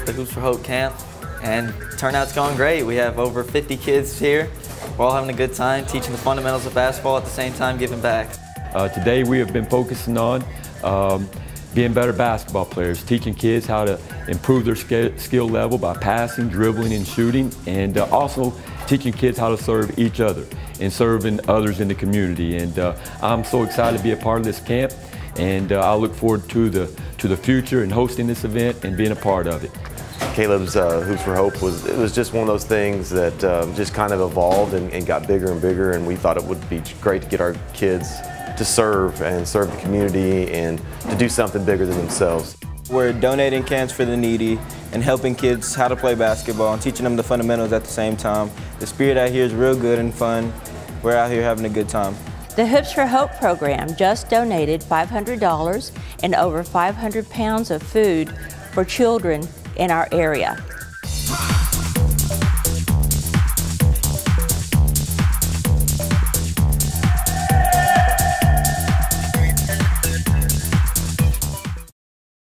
the Hoops for Hope camp, and turnout's going great. We have over 50 kids here. We're all having a good time, teaching the fundamentals of basketball at the same time giving back. Today we have been focusing on being better basketball players, teaching kids how to improve their skill level by passing, dribbling, and shooting, and also teaching kids how to serve each other and serving others in the community. And I'm so excited to be a part of this camp, and I look forward to the future and hosting this event and being a part of it. Caleb's Hoops for Hope was just one of those things that just kind of evolved and got bigger and bigger, and we thought it would be great to get our kids to serve the community and to do something bigger than themselves. We're donating cans for the needy and helping kids how to play basketball and teaching them the fundamentals at the same time. The spirit out here is real good and fun. We're out here having a good time. The Hoops for Hope program just donated $500 and over 500 pounds of food for children in our area.